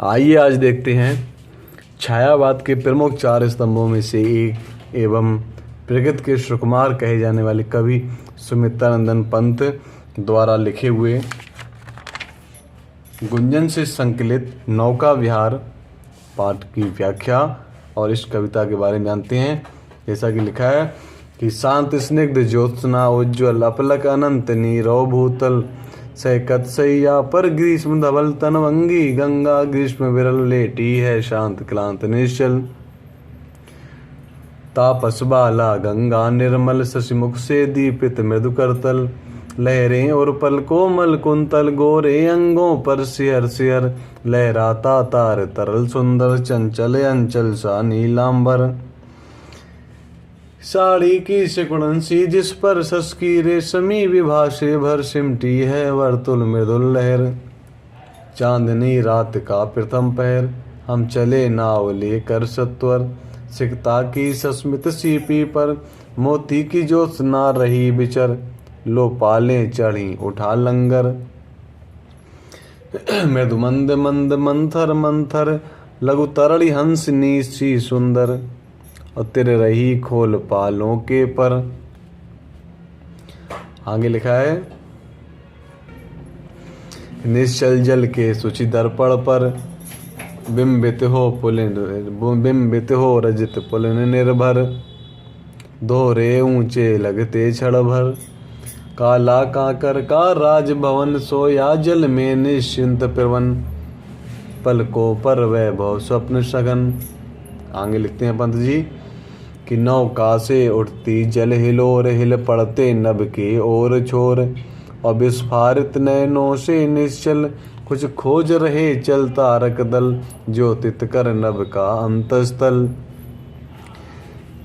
आइए आज देखते हैं छायावाद के प्रमुख 4 स्तंभों में से एक एवं प्रगति के सुकुमार कहे जाने वाले कवि सुमित्रानंदन पंत द्वारा लिखे हुए गुंजन से संकलित नौका विहार पाठ की व्याख्या और इस कविता के बारे में जानते हैं। जैसा कि लिखा है कि शांत स्निग्ध ज्योत्सना उज्ज्वल अपलक अनंत नीरव भूतल सैकत सैया पर ग्रीष्म धवल तनवंगी गंगा ग्रीष्म विरल लेटी है शांत क्लांत निश्चल तापस बाला गंगा निर्मल शशिमुख से दीपित मृदु करतल लहरें और पल कोमल कुंतल गोरे अंगों पर सियर सियर लहराता तार तरल सुंदर चंचल अंचल सा नीलांबर साड़ी की सिकुड़न सी जिस पर सस की रेशमी विभा से भर सिमटी है वर्तुल मृदुल लहर चांदनी रात का प्रथम पहर हम चले नाव लेकर सत्वर सिकता की सस्मित सीपी पर मोती की ज्योत्सना रही बिचर लो पाले चढ़ी उठा लंगर मृदु मंद मंद मंथर मंथर लघु तरड़ी हंसनी सी सुंदर और तेरे रही खोल पालों के पर। आगे लिखा है निश्चल जल के सुचि दर्पण पर बिंबित हो रजित पुलिन निर्भर दोहरे ऊंचे लगते क्षण भर काला काकर का राजभवन सोया जल में निश्चिंत प्रवन पलकों पर वैभव स्वप्न सघन। आगे लिखते हैं पंत जी कि नौका से उठती जल हिलोर हिल पड़ते नभ के ओर छोर और विस्फारित नयनों से निश्चल कुछ खोज रहे चल तारक दल ज्योतित कर नभ का अंतस्थल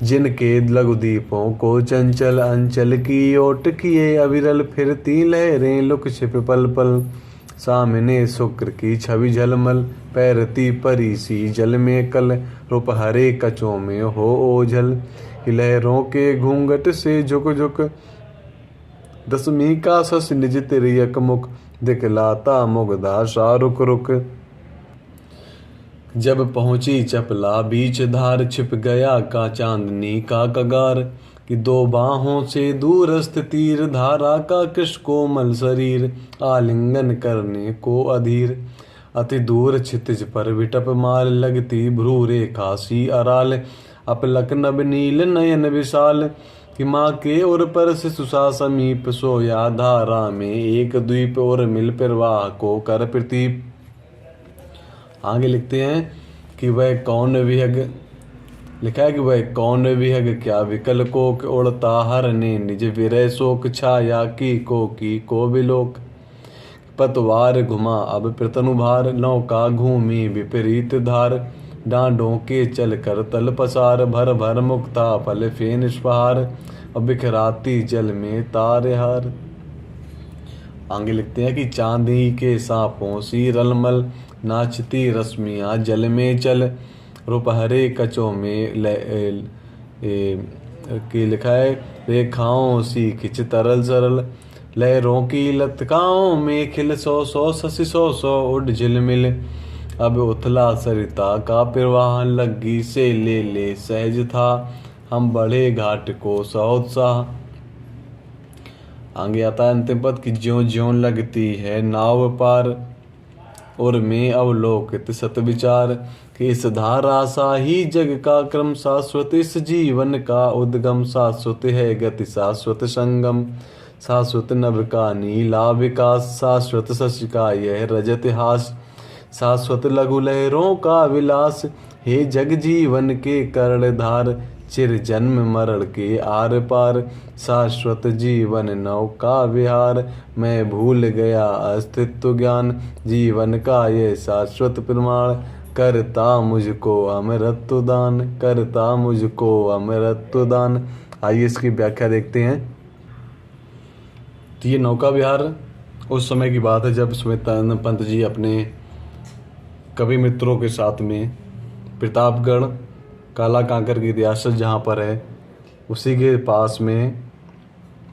जिनके लघु दीपों को चंचल अंचल की ओट किए अविरल फिरती लहरें लुक छिप पल पल सामने शुक्र की छवि झलमल पैरती परी सी जल में कल रूप हरे कचों में हो ओझल लहरों के घूंघट से झुक झुक दसवीं का सस निज तिरयक मुख दिखलाता मुग्धा सा रुक रुक जब पहुंची चपला बीच धार छिप गया का चांदनी का कगार कि 2 बाहों से दूरस्थ तीर धारा का कृष कोमल शरीर आलिंगन करने को अधीर अति दूर क्षितिज पर विटप माल लगती भ्रू रेखा सी अराल अपलक नभ नील नयन विशाल कि माँ के ओर पर से सुसा समीप सोया धारा में एक द्वीप और मिल प्रवाह को कर प्रतीप। आगे लिखते हैं कि वह कौन विहग लिखा है कि वह कौन विहग क्या विकल कोक उड़ता हर ने निज विरह शोक छाया की को विलोक पतवार घुमा अब प्रतनुभार नौका घूमी विपरीत धार डांडों के चल कर तल पसार भर भर मुक्ता फल फेन स्पहार और बिखराती जल में तारेहार। आगे लिखते हैं कि चांदी के सांपों सी रलमल नाचती रश्मियाँ जल में चल रूप हरे कचों में की लिखा है रेखाओं सी खिंच तरल सरल लहरों की लतकाओं में खिल 100 शशि 100 उड झिलमिल अब उथला सरिता का प्रवाह लग्गी से ले सहज था हम बढ़े घाट को सौत्साह। आगे आता है अंतिम पद कि ज्यों ज्यों लगती है नाव पार और में अवलोकित सत विचार कि इस धारा सा ही जग का क्रम शाश्वत इस जीवन का उद्गम शाश्वत है गति शाश्वत संगम शाश्वत नभ का नीला विकास शाश्वत शशि का यह रजत हास शाश्वत लघु लहरों का विलास हे जग जीवन के कर्णधार चिर जन्म मरण के आर पार शाश्वत जीवन नौका विहार मैं भूल गया अस्तित्व ज्ञान जीवन का ये शाश्वत प्रमाण करता मुझको अमरत्व दान करता मुझको अमरत्व दान। आइए इसकी व्याख्या देखते हैं। तो ये नौका विहार उस समय की बात है जब सुमित्रानंद पंत जी अपने कवि मित्रों के साथ में प्रतापगढ़ काला कांकर की रियासत जहाँ पर है उसी के पास में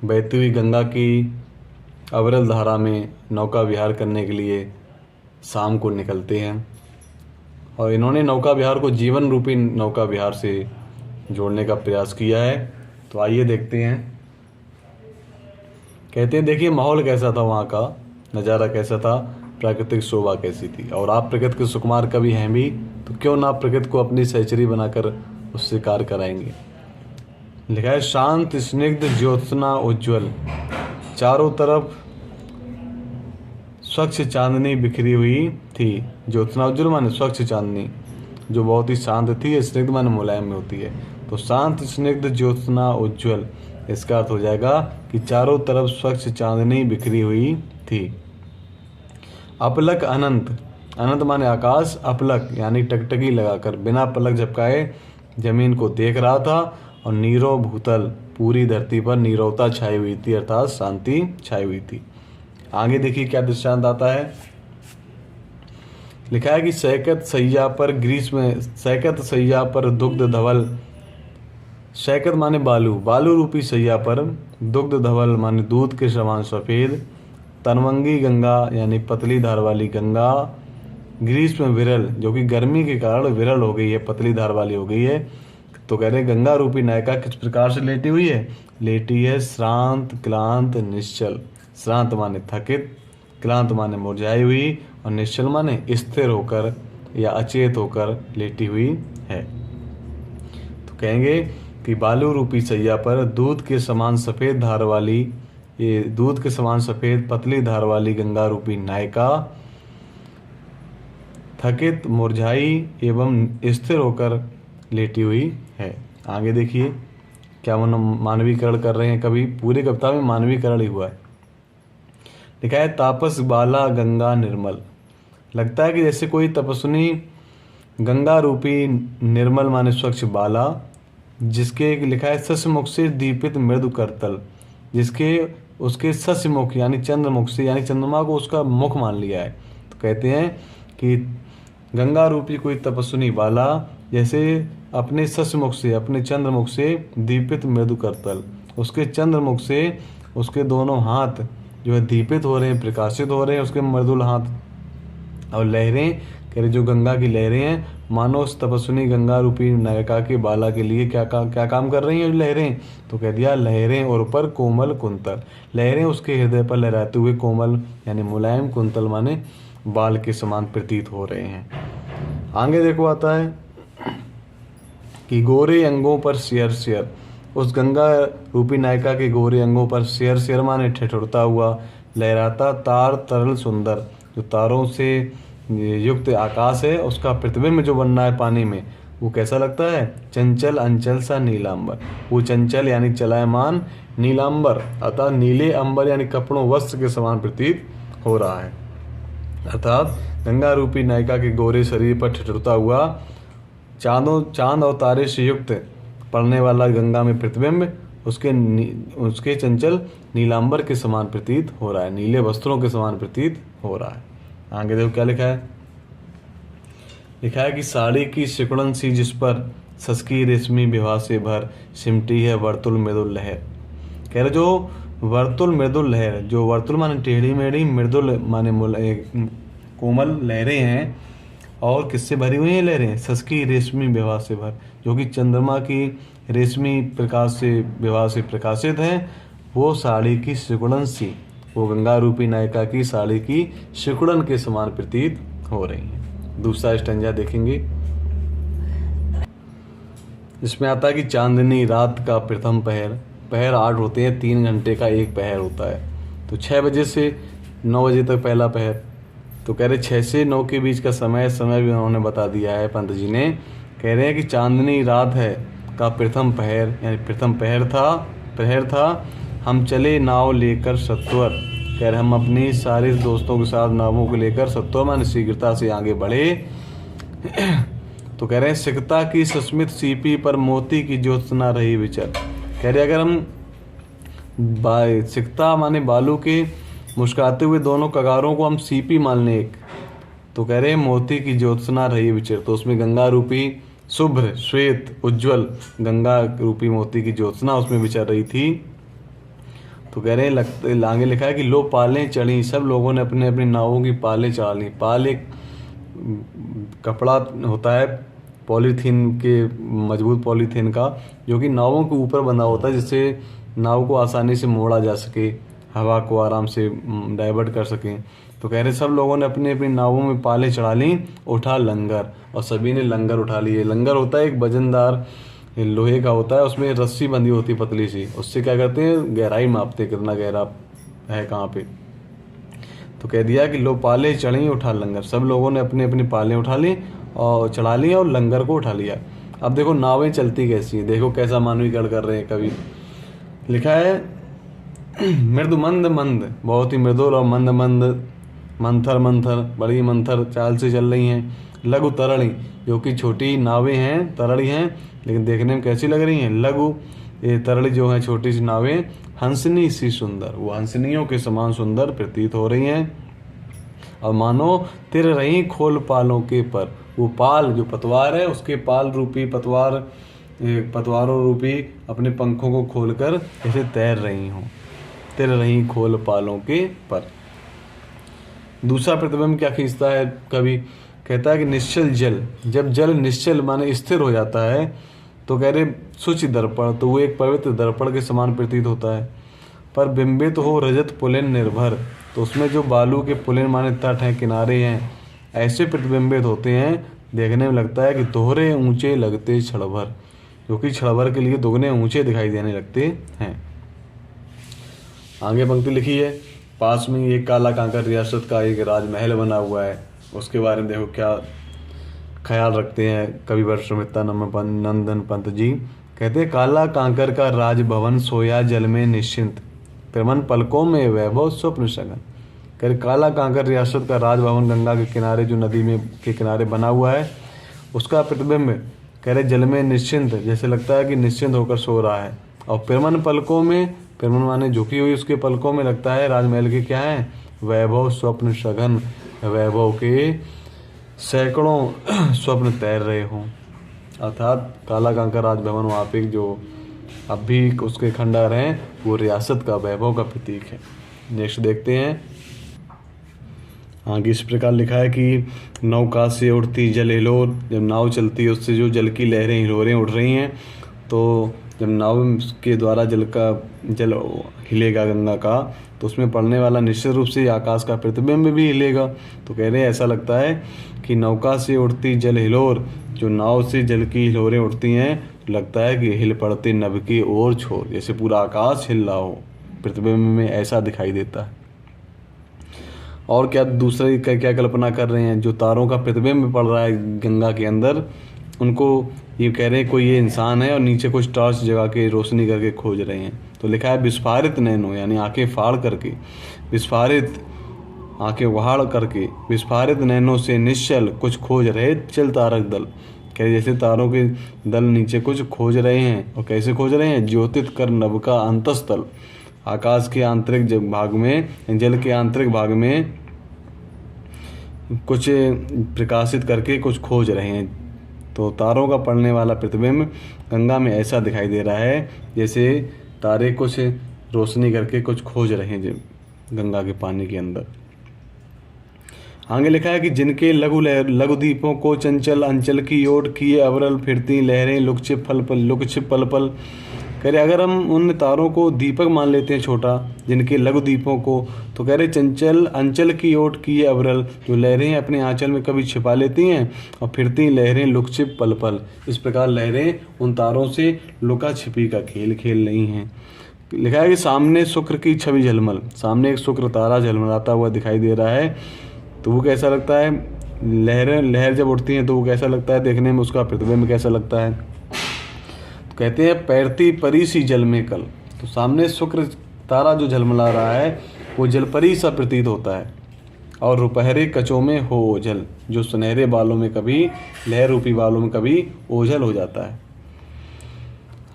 बहती हुई गंगा की अविरल धारा में नौका विहार करने के लिए शाम को निकलते हैं। और इन्होंने नौका विहार को जीवन रूपी नौका विहार से जोड़ने का प्रयास किया है। तो आइए देखते हैं। कहते हैं देखिए माहौल कैसा था वहाँ का, नज़ारा कैसा था, प्राकृतिक शोभा कैसी थी। और आप प्रकृति के सुकुमार कवि हैं भी, तो क्यों ना प्रकृति को अपनी सहचरी बनाकर उससे कार्य कराएंगे। लिखा है शांत स्निग्ध ज्योत्सना उज्ज्वल, चारों तरफ स्वच्छ चांदनी बिखरी हुई थी। ज्योत्सना उज्ज्वल माने स्वच्छ चांदनी जो बहुत ही शांत थी, स्निग्ध माने मुलायम में होती है। तो शांत स्निग्ध ज्योत्सना उज्ज्वल, इसका अर्थ हो जाएगा कि चारों तरफ स्वच्छ चांदनी बिखरी हुई थी। अपलक अनंत, अनंत माने आकाश, अपलक यानी टकटकी लगाकर बिना पलक झपकाए जमीन को देख रहा था। और नीरव भूतल, पूरी धरती पर नीरवता छाई हुई थी, अर्थात शांति छाई हुई थी। आगे देखिए क्या दृष्टांत आता है। लिखा है कि सैकत सैया पर ग्रीष्म, सैकत सैया पर दुग्ध धवल, सैकत माने बालू, बालू रूपी सैया पर दुग्ध धवल माने दूध के समान सफ़ेद, तनवंगी गंगा यानी पतली धार वाली गंगा, ग्रीष्म विरल जो कि गर्मी के कारण विरल हो गई है, पतली धार वाली हो गई है। तो कह रहे गंगा रूपी नायिका किस प्रकार से लेटी हुई है, लेटी है श्रांत क्लांत निश्चल। श्रांत माने थकित, क्लांत माने मुरझाई हुई, और निश्चल माने स्थिर होकर या अचेत होकर लेटी हुई है। तो कहेंगे कि बालू रूपी सैया पर दूध के समान सफ़ेद धार वाली, ये दूध के समान सफ़ेद पतली धार वाली गंगा रूपी नायिका थकित, मुरझाई एवं स्थिर होकर लेटी हुई है। आगे देखिए क्या मानवीकरण कर रहे हैं कवि, पूरी कविता में मानवीकरण ही हुआ है। लिखा है तापस बाला गंगा निर्मल, लगता है कि जैसे कोई तपस्विनी गंगा रूपी निर्मल माने स्वच्छ बाला, जिसके लिखा है सस्मुख से दीपित मृदु करतल, जिसके उसके सस्मुख यानी चंद्रमुख से, यानी चंद्रमा को उसका मुख मान लिया है। तो कहते हैं कि गंगा रूपी कोई तपस्विनी बाला जैसे अपने सस्मुख से, अपने चंद्रमुख से दीपित मृदु करतल, उसके चंद्रमुख से उसके दोनों हाथ जो है दीपित हो रहे हैं, प्रकाशित हो रहे हैं, उसके मृदुल हाथ। और लहरें कह रहे जो गंगा की लहरें हैं, मानो उस तपस्विनी गंगा रूपी नायिका के बाला के लिए क्या काम कर रही हैं लहरें। तो कह दिया लहरें और पर कोमल कुंतल, लहरें उसके हृदय पर लहराते हुए कोमल यानी मुलायम, कुंतल माने बाल के समान प्रतीत हो रहे हैं। आगे देखो आता है कि गोरे अंगों पर शेयर शेयर, उस गंगा रूपी नायिका के गोरे अंगों पर शेयर शेयर माने ठिठुरता हुआ लहराता तार तरल सुंदर, जो तारों से युक्त आकाश है उसका प्रतिबिंब जो बन रहा है पानी में, वो कैसा लगता है, चंचल अंचल सा नीलांबर। वो चंचल यानी चलायमान, नीलांबर अर्थात नीले अंबर यानी कपड़ों वस्त्र के समान प्रतीत हो रहा है। अर्थात गंगा रूपी नायिका के गोरे शरीर पर ठिठुरता हुआ चांद और तारे से युक्त पड़ने वाला गंगा में प्रतिबिंब उसके चंचल नीलांबर के समान प्रतीत हो रहा है, नीले वस्त्रों के समान प्रतीत हो रहा है। आगे देखो क्या लिखा है। लिखा है कि साड़ी की सिकुड़न सी जिस पर सस्की रेशमी विवाह से भर सिमटी है वर्तुल मृदुल लहर। कह रहे जो वर्तुल मृदुल लहर, जो वर्तुल माने टेढ़ी मेढ़ी, मृदुल माने कोमल लहरें हैं, और किससे भरी हुई हैं लहरें, सस्की रेशमी विवाह से भर, जो कि चंद्रमा की रेशमी प्रकाश से विवाह से प्रकाशित हैं। वो साड़ी की सिकुड़न सी, वो गंगा रूपी नायिका की साड़ी की सिकुड़न के समान प्रतीत हो रही हैं। दूसरा स्टंजा देखेंगे, इसमें आता है कि चांदनी रात का प्रथम पहर, पहर 8 होते हैं, 3 घंटे का एक पहर होता है। तो 6 बजे से 9 बजे तक पहला पहर। तो कह रहे 6 से 9 के बीच का समय भी उन्होंने बता दिया है पंत जी ने। कह रहे हैं कि चांदनी रात है का प्रथम पहर यानी प्रथम पहर था। हम चले नाव लेकर सत्वर, कह रहे हम अपनी सारे दोस्तों के साथ नावों को लेकर सत्वर माने शीघ्रता से आगे बढ़े। तो कह रहे हैं सिकता की सस्मित सीपी पर मोती की ज्योत्सना रही विचर। कह रहे अगर हम सिकता माने बालू के मुस्कुराते हुए दोनों कगारों को हम सीपी मान लें एक, तो कह रहे हैं मोती की ज्योत्सना रही विचर। तो उसमें गंगा रूपी शुभ्र श्वेत उज्ज्वल गंगा रूपी मोती की ज्योत्सना उसमें विचर रही थी। तो कह रहे हैं आगे लिखा है कि लो पालें चढ़ी, सब लोगों ने अपने अपनी नावों की पालें चढ़ा ली। पाल एक कपड़ा होता है पॉलीथीन के, मजबूत पॉलीथीन का, जो कि नावों के ऊपर बंधा होता है, जिससे नाव को आसानी से मोड़ा जा सके, हवा को आराम से डाइवर्ट कर सकें। तो कह रहे सब लोगों ने अपनी अपनी नावों में पाले चढ़ा ली, उठा लंगर, और सभी ने लंगर उठा लिए। लंगर होता है एक वजनदार लोहे का होता है, उसमें रस्सी बंधी होती है पतली सी, उससे क्या करते हैं गहराई मापते हैं कितना गहरा है कहाँ पे। तो कह दिया कि लो पाले चढ़ी उठा लंगर, सब लोगों ने अपने अपने पाले उठा ली और चढ़ा लिया और लंगर को उठा लिया। अब देखो नावें चलती कैसी हैं, देखो कैसा मानवीकरण कर रहे हैं कवि। लिखा है मृदु मंद मंद, बहुत ही मृदुल और मंद मंद, मंथर मंथर, बड़ी मंथर चाल से चल रही हैं। लघु तरणी, जो कि छोटी नावें हैं, तरड़ी हैं, लेकिन देखने में कैसी लग रही हैं, लघु, ये तरड़ी जो है छोटी सी नावें, हंसनी सी सुंदर, वो हंसनियों के समान सुंदर प्रतीत हो रही हैं। और मानो तिर रही खोल पालों के पर, वो पाल जो पतवार है उसके पाल रूपी पतवारों रूपी अपने पंखों को खोलकर ऐसे तैर रही हों, तिर रही खोल पालों के पर। दूसरा प्रतिबिंब क्या खींचता है कवि, कहता है कि निश्चल जल, जब जल निश्चल माने स्थिर हो जाता है तो कह रहे शुचि दर्पण, तो वो एक पवित्र दर्पण के समान प्रतीत होता है। पर बिंबित हो रजत पुलिन निर्भर, तो उसमें जो बालू के पुलिन माने तट हैं, किनारे हैं, ऐसे प्रतिबिंबित होते हैं, देखने में लगता है कि दोहरे ऊंचे लगते क्षणभर, जो कि क्षणभर के लिए दोगुने ऊंचे दिखाई देने लगते हैं। आगे पंक्ति लिखी है, पास में एक काला कांकर रियासत का एक राजमहल बना हुआ है, उसके बारे में देखो क्या ख्याल रखते हैं कवि वर्षमित्ता नंदन पंत जी। कहते हैं काला कांकर का राजभवन सोया जल में निश्चिंत, प्रमन पलकों में वैभव स्वप्न शगन। कह रहे काला कांकर रियासत का राजभवन गंगा के किनारे, जो नदी में के किनारे बना हुआ है, उसका प्रतिबिंब कह रहे जल में निश्चिंत, जैसे लगता है कि निश्चिंत होकर सो रहा है। और प्रमन पलकों में, प्रमन माने झुकी हुई, उसके पलकों में लगता है राजमहल के क्या है, वैभव स्वप्न शगन, वैभव के सैकड़ों स्वप्न तैर रहे हों। अर्थात काला कांकर राजभवन वहाँ पे जो अब भी उसके खंडहर हैं, वो रियासत का वैभव का प्रतीक है। नेक्स्ट देखते हैं, आगे इस प्रकार लिखा है कि नौका से उठती जल हिलोर, जब नाव चलती है उससे जो जल की लहरें हिलोरें उठ रही हैं, तो जब नाव के द्वारा जल हिलेगा गंगा का, तो उसमें पड़ने वाला निश्चित रूप से आकाश का प्रतिबिंब भी हिलेगा। तो कह रहे हैं ऐसा लगता है कि नौका से उठती जल हिलोर, जो नाव से जल की हिलोरें उठती हैं, तो लगता है कि हिल पड़ते नभ की ओर छोर, जैसे पूरा आकाश हिल रहा हो, प्रतिबिंब में ऐसा दिखाई देता है। और क्या दूसरे क्या कल्पना कर रहे हैं, जो तारों का प्रतिबिंब पड़ रहा है गंगा के अंदर, उनको ये कह रहे हैं कोई ये इंसान है और नीचे कुछ टॉर्च जगा के रोशनी करके खोज रहे हैं। तो लिखा है विस्फारित नैनो, यानी आंखें फाड़ करके, विस्फारित आंखें उहाड़ करके, विस्फारित नैनों से निश्चल कुछ खोज रहे चल तारक दल। कह रहे जैसे तारों के दल नीचे कुछ खोज रहे हैं, और कैसे खोज रहे हैं, ज्योतित कर नभ का अंतस्थल, आकाश के आंतरिक भाग में, जल के आंतरिक भाग में कुछ प्रकाशित करके कुछ खोज रहे हैं। तो तारों का पड़ने वाला प्रतिबिंब गंगा में ऐसा दिखाई दे रहा है जैसे तारे कुछ रोशनी करके कुछ खोज रहे हैं गंगा के पानी के अंदर। आगे लिखा है कि जिनके लघु दीपों को चंचल अंचल की ओट किए अवरल फिरती लहरें लुकछिप पल पल। कह रहे अगर हम उन तारों को दीपक मान लेते हैं छोटा, जिनके लघु दीपों को, तो कह रहे चंचल अंचल की ओट किए अवरल, जो लहरें अपने आंचल में कभी छिपा लेती हैं और फिरती लहरें लुकछिप पल पल। इस प्रकार लहरें उन तारों से लुका छिपी का खेल खेल रही हैं। लिखा है कि सामने शुक्र की छवि झलमल, सामने एक शुक्र तारा झलमलाता हुआ दिखाई दे रहा है। तो वो कैसा लगता है, लहर जब उठती हैं तो वो कैसा लगता है देखने में, उसका प्रतिबिंब कैसा लगता है। तो कहते हैं पैरती परी सी जल में कल, तो सामने शुक्र तारा जो झलमला रहा है वो जलपरी सा प्रतीत होता है। और रुपहरे कचों में हो ओझल, जो सुनहरे बालों में कभी, लहर रूपी बालों में कभी ओझल हो जाता है।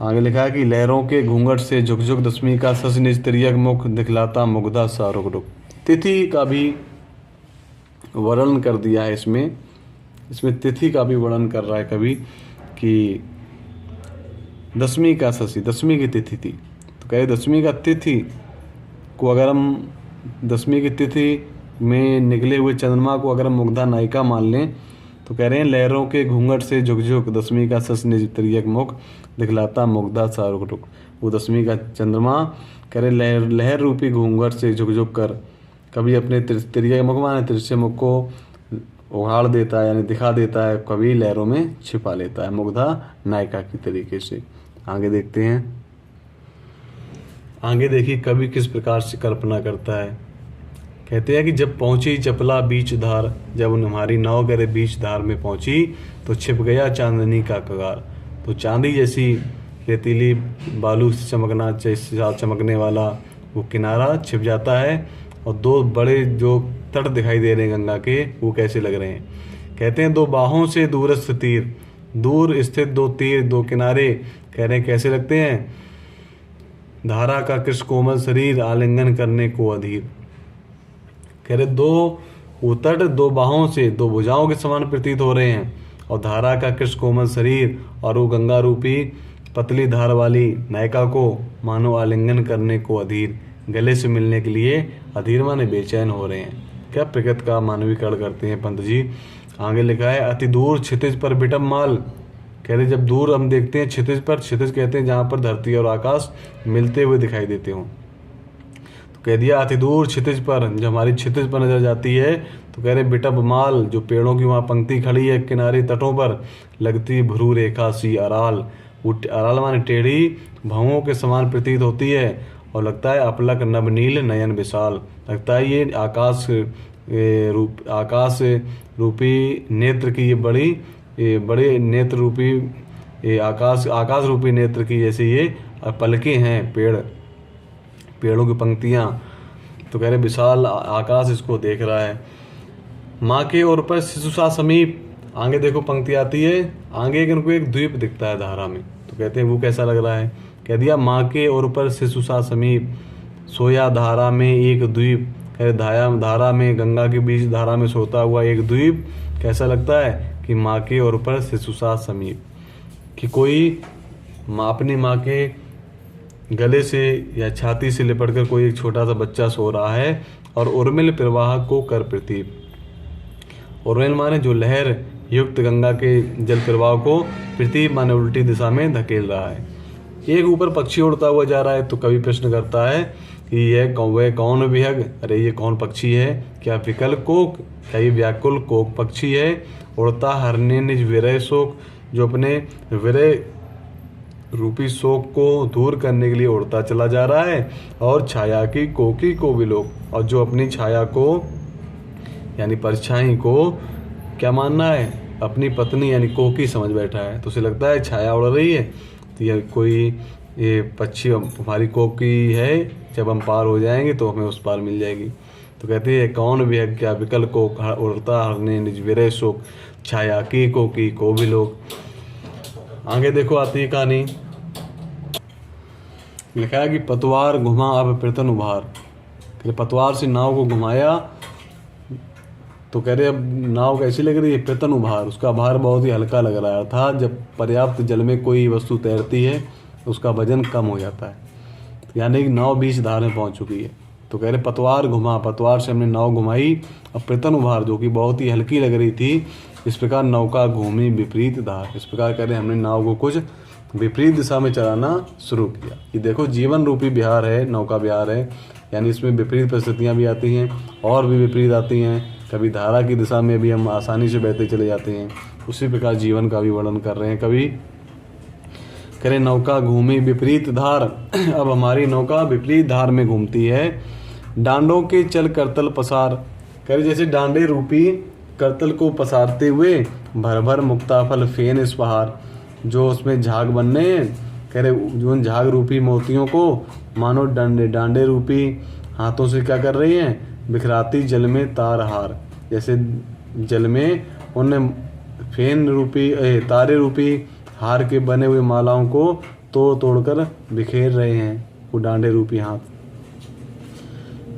आगे लिखा है कि लहरों के घूंघट से झुक झुक दशमी का सस निज तिर्यक मुख दिखलाता मुग्धा सा रुक रुक। तिथि का भी वर्णन कर दिया है इसमें तिथि का भी वर्णन कर रहा है कभी कि दशमी का शशि, दशमी की तिथि थी। तो कहे दशमी का तिथि को अगर हम, दशमी की तिथि में निकले हुए चंद्रमा को अगर हम मुग्धा नायिका मान लें तो कह रहे हैं लहरों के घूंघट से झुक झुक दसवीं का सस निज तिर्यक मुख दिखलाता मुग्धा सारुक रुक। वो दसवीं का चंद्रमा कह रहे लहर रूपी घूंघट से झुक झुक कर कभी अपने तिर्यक मुख माने तिरछे मुख को उघाड़ देता है यानी दिखा देता है, कभी लहरों में छिपा लेता है मुग्धा नायिका की तरीके से। आगे देखते हैं, आगे देखिए कवि किस प्रकार से कल्पना करता है। कहते हैं कि जब पहुंची चपला बीच धार, जब हमारी नाव करे बीच धार में पहुंची तो छिप गया चांदनी का कगार। तो चांदी जैसी रेतीली बालू से चमकने वाला वो किनारा छिप जाता है और दो बड़े जो तट दिखाई दे रहे हैं गंगा के वो कैसे लग रहे हैं। कहते हैं दो बाहों से दूरस्थ तीर, दूर स्थित दो तीर दो किनारे कह रहे हैं कैसे लगते हैं। धारा का कृष्ण कोमल शरीर आलिंगन करने को अधीर। कह रहे दो वो तट दो बाहों से दो भुजाओं के समान प्रतीत हो रहे हैं और धारा का कृष्ण कोमल शरीर और वो गंगा रूपी पतली धार वाली नायिका को मानो आलिंगन करने को अधीर, गले से मिलने के लिए अधीर माने बेचैन हो रहे हैं। क्या प्रकृति का मानवीकरण करते हैं पंत जी। आगे लिखा है अति दूर क्षितिज पर बिटम माल। कह रहे जब दूर हम देखते हैं क्षितिज पर, क्षितिज कहते हैं जहाँ पर धरती और आकाश मिलते हुए दिखाई देते हों, तो कह दिया अति दूर क्षितिज पर, जब हमारी क्षितिज पर नजर जाती है तो कह रहे बिटब माल, जो पेड़ों की वहाँ पंक्ति खड़ी है किनारे तटों पर, लगती भ्रू रेखा सी अराल। वो अराल माने टेढ़ी भवों के समान प्रतीत होती है और लगता है अपलक नवनील नयन विशाल। लगता है ये आकाश रूपी नेत्र की ये बड़े नेत्र रूपी आकाश रूपी नेत्र की जैसे ये पलकें हैं पेड़ों की पंक्तियाँ। तो कह रहे विशाल आकाश इसको देख रहा है। माँ के ओर पर शिशुसा समीप, आगे देखो पंक्ति आती है, आगे इनको एक द्वीप दिखता है धारा में, तो कहते हैं वो कैसा लग रहा है। कह दिया माँ के ओर पर शिशुसा समीप, सोया धारा में एक द्वीप। कह धारा में गंगा के बीच धारा में सोता हुआ एक द्वीप कैसा लगता है कि माँ के ओर पर शिशुसा समीप, कि कोई अपनी माँ के गले से या छाती से लिपटकर कोई एक छोटा सा बच्चा सो रहा है और उर्मिल प्रवाह को कर प्रतीप। उर्मिल माने जो लहर युक्त गंगा के जल प्रवाह को प्रतीप माने उल्टी दिशा में धकेल रहा है। एक ऊपर पक्षी उड़ता हुआ जा रहा है, तो कवि प्रश्न करता है कि यह वह कौन विहग, अरे ये कौन पक्षी है, क्या विकल कोक, क्या ये व्याकुल कोक पक्षी है। उड़ता हरने निज विरह शोक, जो अपने विरह रूपी शोक को दूर करने के लिए उड़ता चला जा रहा है। और छाया की कोकी को विलोक, और जो अपनी छाया को यानी परछाई को क्या मानना है, अपनी पत्नी यानी कोकी समझ बैठा है। तो उसे लगता है छाया उड़ रही है तो यह कोई ये पक्षी हमारी कोकी है, जब हम पार हो जाएंगे तो हमें उस पार मिल जाएगी। तो कहते हैं कौन भी है क्या विकल को उड़ता हरने निज विरह शोक, छाया की कोकी को भी लोग। आगे देखो आती है कहानी, लिखा है कि पतवार घुमा अब प्रतन उभार। पतवार से नाव को घुमाया तो कह रहे अब नाव कैसी लग रही है, प्रतन उभार, उसका भार बहुत ही हल्का लग रहा है। अर्थात जब पर्याप्त जल में कोई वस्तु तैरती है तो उसका वजन कम हो जाता है, यानी कि नाव बीच धार में पहुंच चुकी है। तो कह रहे पतवार घुमा, पतवार से हमने नाव घुमाई, अब प्रतन उभार जो कि बहुत ही हल्की लग रही थी, इस प्रकार नौका घूमी विपरीत धार। इस प्रकार कह रहे हमने नाव को कुछ विपरीत दिशा में चलाना शुरू किया। ये देखो जीवन रूपी विहार है, नौका विहार है, यानी इसमें विपरीत परिस्थितियाँ भी आती हैं और भी विपरीत आती हैं। कभी धारा की दिशा में भी हम आसानी से बहते चले जाते हैं, उसी प्रकार जीवन का भी वर्णन कर रहे हैं कवि। करें नौका घूमी विपरीत धार, अब हमारी नौका विपरीत धार में घूमती है। डांडों के चल करतल पसार, करे जैसे डांडे रूपी करतल को पसारते हुए भर भर मुक्ताफल फेन इस पहाड़, जो उसमें झाग बनने हैं। कह रहे जो झाग रूपी मोतियों को मानो डांडे रूपी हाथों से क्या कर रही हैं, बिखराती जल में तार हार, जैसे जल में उनने फेन रूपी तारे रूपी हार के बने हुए मालाओं को तोड़ तोड़कर बिखेर रहे हैं वो डांडे रूपी हाथ।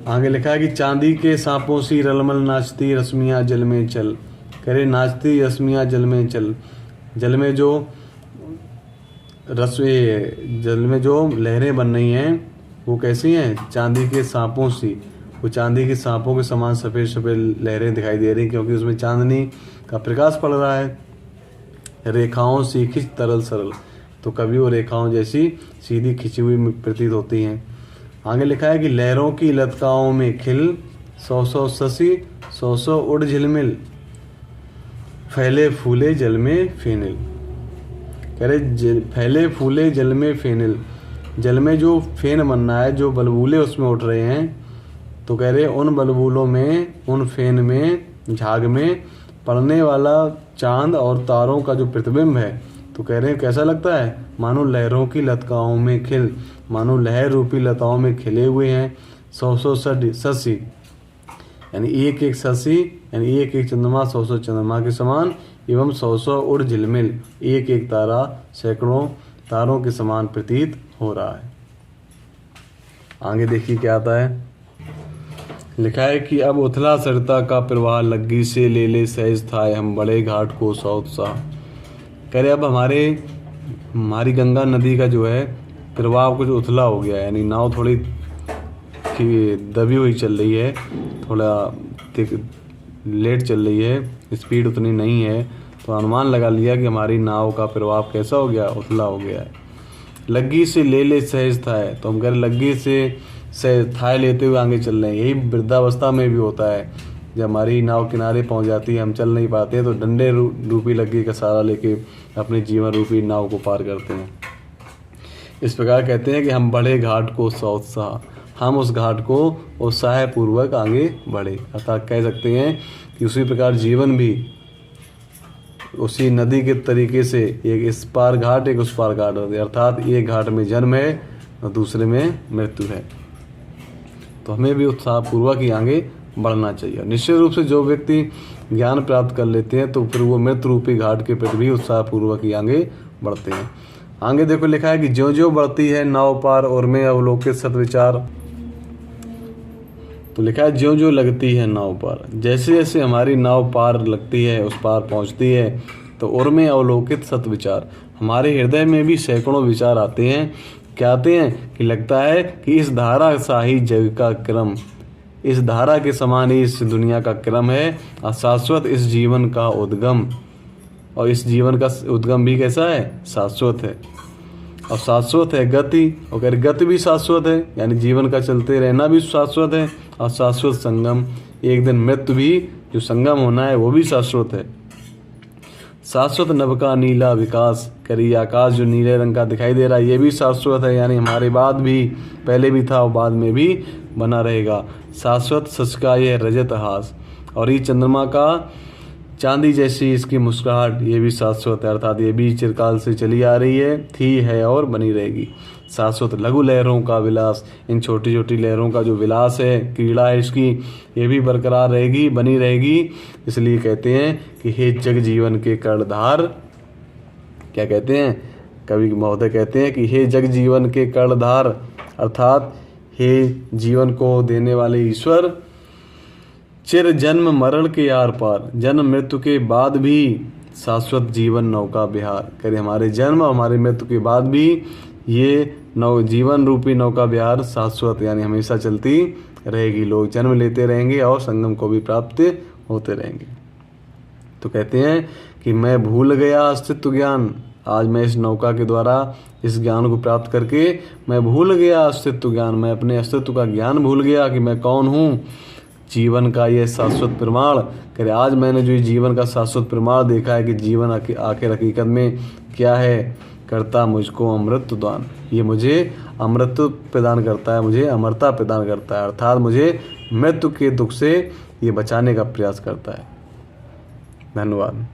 आगे लिखा है कि चांदी के सांपों सी रलमल नाचती रश्मियाँ जल में चल। करे नाचती रश्मियाँ जल में चल, जल में जो लहरें बन रही हैं वो कैसी हैं, चांदी के सांपों सी, वो चांदी के सांपों के समान सफ़ेद सफ़ेद लहरें दिखाई दे रही, क्योंकि उसमें चांदनी का प्रकाश पड़ रहा है। रेखाओं से खिंच तरल सरल, तो कभी वो रेखाओं जैसी सीधी खिंची हुई प्रतीत होती हैं। आगे लिखा है कि लहरों की लतकाओं में खिल, सौ सौ शशि सौ सौ उड़ झिलमिल, फैले फूले जल में फेनिल। कह रहे फैले फूले जल में फेनिल, जल में जो फेन बन रहा है, जो बलबूले उसमें उठ रहे हैं, तो कह रहे उन बलबूलों में, उन फेन में, झाग में पड़ने वाला चांद और तारों का जो प्रतिबिंब है, तो कह रहे हैं कैसा लगता है, मानो लहरों की लताओं में खिल, मानो लहर रूपी लताओं में खिले हुए हैं। सौ सौ शशि यानी एक एक शशि यानी एक एक चंद्रमा सौ सौ चंद्रमा के समान, एवं सौ सौ उड़ झिलमिल, एक एक तारा सैकड़ों तारों के समान प्रतीत हो रहा है। आगे देखिए क्या आता है, लिखा है कि अब उथला सरिता का प्रवाह लग्गी से ले ले सहज थाए, हम बड़े घाट को सौ उत्साह। कह रहे अब हमारी गंगा नदी का जो है प्रवाह कुछ उथला हो गया है, यानी नाव थोड़ी दबी हुई चल रही है, थोड़ा लेट चल रही है, स्पीड उतनी नहीं है, तो अनुमान लगा लिया कि हमारी नाव का प्रवाह कैसा हो गया, उथला हो गया है। लग्गी से ले ले सहज थाए, तो हम कह रहे लग्गी से सहज थाए लेते हुए आगे चल रहे हैं। यही वृद्धावस्था में भी होता है, जब हमारी नाव किनारे पहुंच जाती है, हम चल नहीं पाते हैं, तो डंडे रूपी लग्गी का सहारा लेके अपने जीवन रूपी नाव को पार करते हैं। इस प्रकार कहते हैं कि हम बढ़े घाट को सौत्साह, हम उस घाट को उत्साह पूर्वक आगे बढ़े। अर्थात कह सकते हैं कि उसी प्रकार जीवन भी उसी नदी के तरीके से एक इस पार घाट एक उस पार घाट होते, अर्थात एक घाट में जन्म है और दूसरे में मृत्यु है। तो हमें भी उत्साहपूर्वक ही आगे बढ़ना चाहिए। निश्चित रूप से जो व्यक्ति ज्ञान प्राप्त कर लेते हैं तो फिर वो मृत्यु रूपी घाट के प्रति भी उत्साहपूर्वक ही आगे बढ़ते हैं। आगे देखो लिखा है कि ज्यों ज्यों बढ़ती है नाव पार और में अवलोकित सद्विचार, तो लिखा है ज्यों ज्यों लगती है नाव पार, जैसे जैसे हमारी नाव पार लगती है, उस पार पहुंचती है, तो और में अवलोकित सद्विचार, हमारे हृदय में भी सैकड़ों विचार आते हैं। क्या आते हैं कि लगता है कि इस धारा सा ही जग का क्रम, इस धारा के समान ही इस दुनिया का क्रम है, और शाश्वत इस जीवन का उद्गम, और इस जीवन का उद्गम भी कैसा है, शाश्वत है। और शाश्वत है गति, और कह गति भी शाश्वत है, यानी जीवन का चलते रहना भी शाश्वत है, और शाश्वत संगम, एक दिन मृत्यु भी जो संगम होना है वो भी शाश्वत है। शाश्वत नभ का नीला विकास, करी आकाश जो नीले रंग का दिखाई दे रहा है, ये भी शाश्वत है, यानी हमारे बाद भी, पहले भी था और बाद में भी बना रहेगा। शाश्वत सच का यह रजत हास, और ये चंद्रमा का चांदी जैसी इसकी मुस्कुराहट, ये भी शाश्वत है, अर्थात ये भी चिरकाल से चली आ रही है, थी, है और बनी रहेगी। शाश्वत लघु लहरों का विलास, इन छोटी छोटी लहरों का जो विलास है, क्रीड़ा है इसकी, ये भी बरकरार रहेगी, बनी रहेगी। इसलिए कहते हैं कि हे जग जीवन के कर्णधार, क्या कहते हैं, कवि महोदय कहते हैं कि हे जग जीवन के कर्णधार, अर्थात हे जीवन को देने वाले ईश्वर, चिर जन्म मरण के आर पार, जन्म मृत्यु के बाद भी शाश्वत जीवन नौका विहार, करे हमारे जन्म और हमारे मृत्यु के बाद भी ये जीवन रूपी नौका विहार शाश्वत यानी हमेशा चलती रहेगी। लोग जन्म लेते रहेंगे और संगम को भी प्राप्त होते रहेंगे। तो कहते हैं कि मैं भूल गया अस्तित्व ज्ञान, आज मैं इस नौका के द्वारा इस ज्ञान को प्राप्त करके मैं भूल गया अस्तित्व ज्ञान, मैं अपने अस्तित्व का ज्ञान भूल गया कि मैं कौन हूँ। जीवन का ये शाश्वत प्रमाण, करे आज मैंने जो जीवन का शाश्वत प्रमाण देखा है कि जीवन आखिर हकीकत में क्या है, करता मुझको अमृत दान, ये मुझे अमृत प्रदान करता है, मुझे अमरता प्रदान करता है, अर्थात मुझे मृत्यु के दुख से ये बचाने का प्रयास करता है। धन्यवाद।